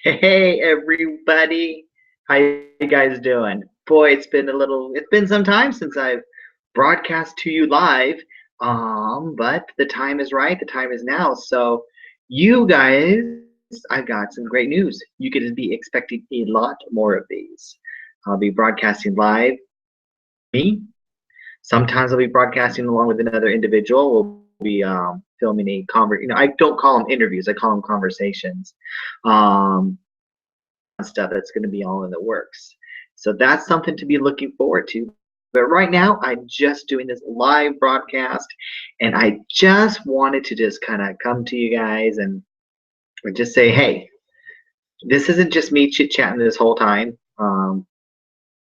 Hey everybody, how you guys doing? Boy, it's been some time since I've broadcast to you live. But the time is right, the time is now. So you guys, I've got some great news. You could be expecting a lot more of these. I'll be broadcasting live me. Sometimes I'll be broadcasting along with another individual. We'll be filming a I don't call them interviews, I call them conversations. Um, stuff that's going to be all in the works. So that's something to be looking forward to. But right now, I'm just doing this live broadcast, and I just wanted to just kind of come to you guys and just say, hey, this isn't just me chit chatting this whole time.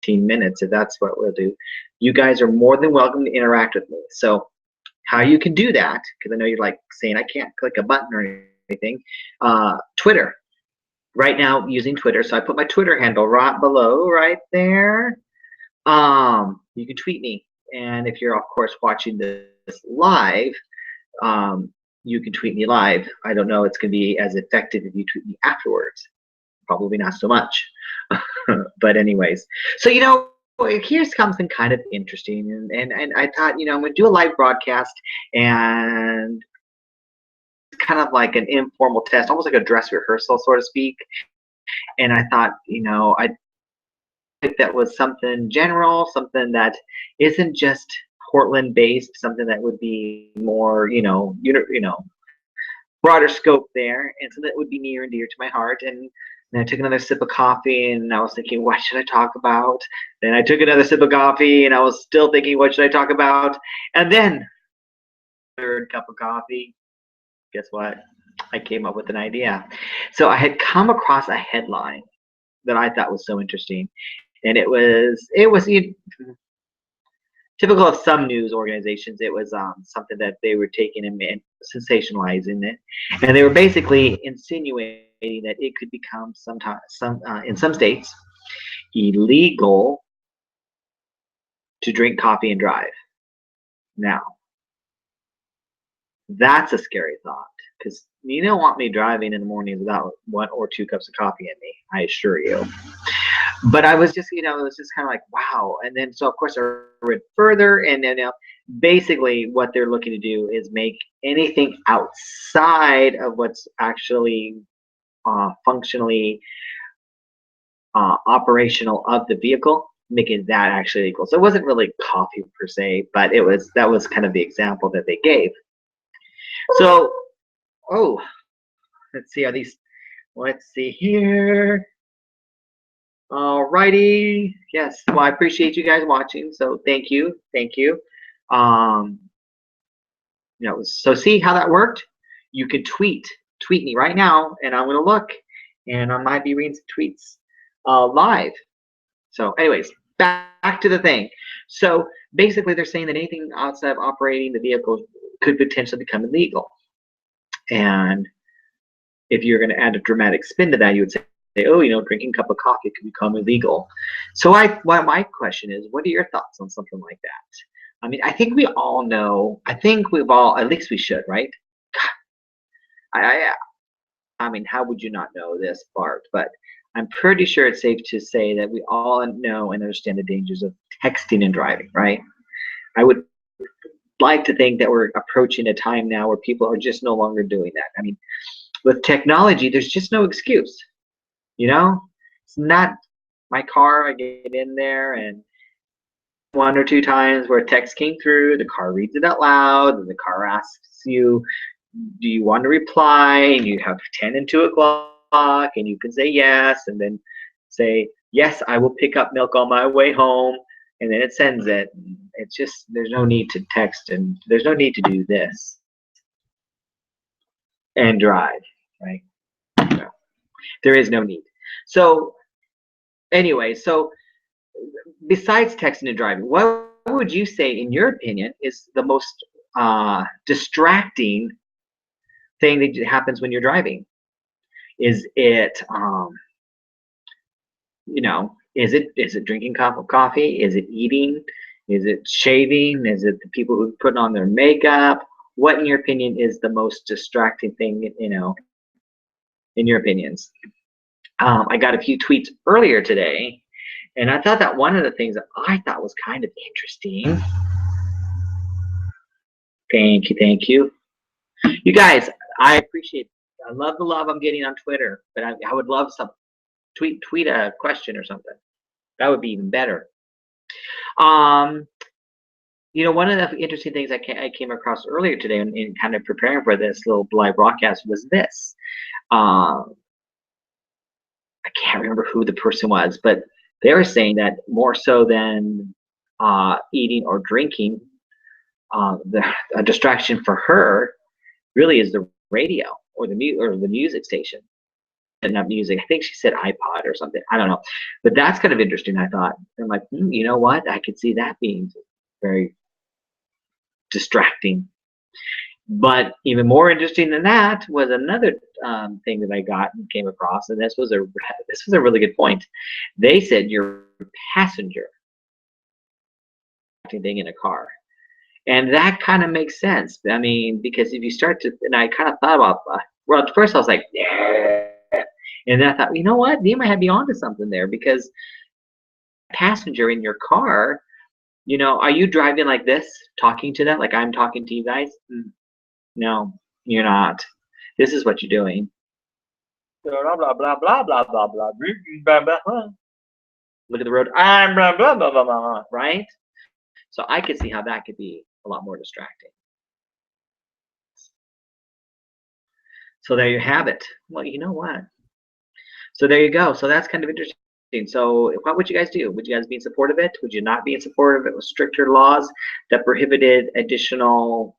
15 minutes, if that's what we'll do. You guys are more than welcome to interact with me. So, how you can do that, because I know you're like saying I can't click a button or anything. Twitter. Right now using Twitter. So I put my Twitter handle right below right there. You can tweet me. And if you're of course watching this live, you can tweet me live. I don't know it's gonna be as effective if you tweet me afterwards. Probably not so much. But anyways. So here's something kind of interesting and I thought, I'm gonna do a live broadcast and kind of like an informal test, almost like a dress rehearsal, so to speak. And I thought, I think that was something general, something that isn't just Portland based, something that would be more, broader scope there, and something that would be near and dear to my heart. And then I took another sip of coffee, and I was thinking, what should I talk about? Then I took another sip of coffee, and I was still thinking, what should I talk about? And then third cup of coffee. Guess what? I came up with an idea. So I had come across a headline that I thought was so interesting, and it was typical of some news organizations. It was something that they were taking and sensationalizing it, and they were basically insinuating that it could become in some states illegal to drink coffee and drive. Now, that's a scary thought because you don't want me driving in the mornings without 1 or 2 cups of coffee in me. I assure you. But I was just, it was just kind of like, wow. And then, so of course, I read further, and then basically what they're looking to do is make anything outside of what's actually functionally operational of the vehicle, making that actually equal. So it wasn't really coffee per se, but that was kind of the example that they gave. So, oh, let's see, let's see here. Alrighty. Yes. Well, I appreciate you guys watching. So thank you. Thank you. So see how that worked? You could tweet me right now, and I'm gonna look, and I might be reading some tweets live. So, anyways, back to the thing. So basically, they're saying that anything outside of operating the vehicle could potentially become illegal. And if you're going to add a dramatic spin to that, you would say, oh, drinking a cup of coffee could become illegal. So my question is, what are your thoughts on something like that? I mean, I think we all know. I think we've all, at least we should, right? I mean, how would you not know this part? But I'm pretty sure it's safe to say that we all know and understand the dangers of texting and driving, right? I would like to think that we're approaching a time now where people are just no longer doing that. I mean, with technology, there's just no excuse. It's not my car. I get in there, and 1 or 2 times where a text came through, the car reads it out loud, and the car asks you, do you want to reply? And you have 10 and 2 o'clock, and you can say yes, and then say, yes, I will pick up milk on my way home, and then it sends it. It's just, there's no need to text, and there's no need to do this and drive, right? No. There is no need. So anyway, so besides texting and driving, what would you say, in your opinion, is the most distracting thing that happens when you're driving? Is it, is it drinking a cup of coffee? Is it eating? Is it shaving? Is it the people who put on their makeup? What, in your opinion, is the most distracting thing, in your opinions? I got a few tweets earlier today, and I thought that one of the things that I thought was kind of interesting. Thank you, thank you. You guys, I appreciate it. I love the love I'm getting on Twitter, but I would love some tweet a question or something. That would be even better. Um, one of the interesting things I came across earlier today in kind of preparing for this little live broadcast was this. Um, I can't remember who the person was, but they were saying that more so than eating or drinking, the a distraction for her really is the radio or the music station. Not music. I think she said iPod or something. I don't know, but that's kind of interesting. I thought. I'm like, you know what? I could see that being very distracting. But even more interesting than that was another thing that I got and came across, and this was a really good point. They said your passenger thing in a car, and that kind of makes sense. I mean, because if you start to, and I kind of thought about, well, at first I was like, yeah, and then I thought, you know what, you might have me onto something there because passenger in your car, are you driving like this, talking to them like I'm talking to you guys? No, you're not. This is what you're doing. Blah blah blah blah blah blah blah blah blah blah. Look at the road. I'm blah blah blah blah blah. Right. So I could see how that could be a lot more distracting. So there you have it. Well, you know what? So there you go. So that's kind of interesting. So what would you guys do? Would you guys be in support of it? Would you not be in support of it with stricter laws that prohibited additional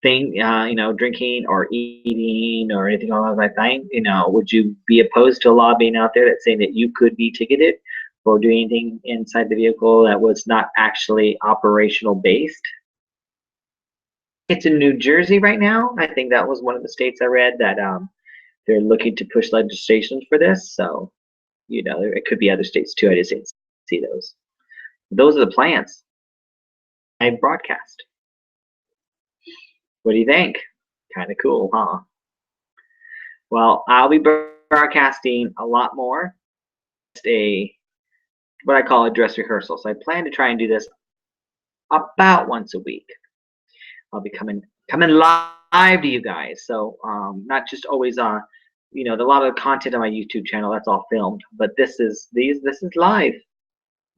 thing, drinking or eating or anything along that line? Would you be opposed to a law being out there that's saying that you could be ticketed for doing anything inside the vehicle that was not actually operational based? It's in New Jersey right now. I think that was one of the states I read that they're looking to push legislation for this. So, it could be other states too. I just didn't see those. Those are the plans. I broadcast. What do you think? Kind of cool, huh? Well, I'll be broadcasting a lot more. It's what I call a dress rehearsal. So I plan to try and do this about once a week. I'll be coming live to you guys. So not just always a lot of the content on my YouTube channel, that's all filmed, but this is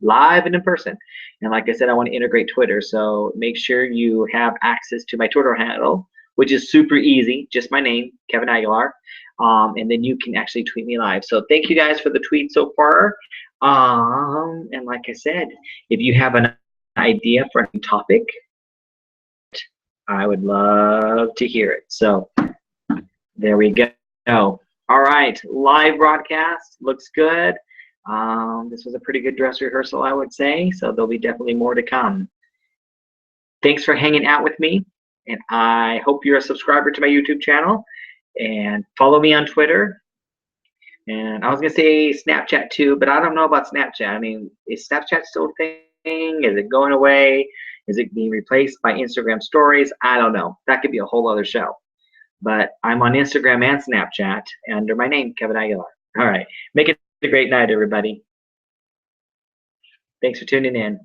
live and in person. And like I said, I want to integrate Twitter, so make sure you have access to my Twitter handle, which is super easy, just my name, Kevin Aguilar, and then you can actually tweet me live. So thank you guys for the tweet so far. And like I said, if you have an idea for a topic, I would love to hear it. So there we go. All right, live broadcast looks good. This was a pretty good dress rehearsal, I would say, so there'll be definitely more to come. Thanks for hanging out with me, and I hope you're a subscriber to my YouTube channel, and follow me on Twitter. And I was going to say Snapchat too, but I don't know about Snapchat. I mean, is Snapchat still a thing? Is it going away? Is it being replaced by Instagram stories? I don't know. That could be a whole other show. But I'm on Instagram and Snapchat under my name, Kevin Aguilar. All right. Make it a great night, everybody. Thanks for tuning in.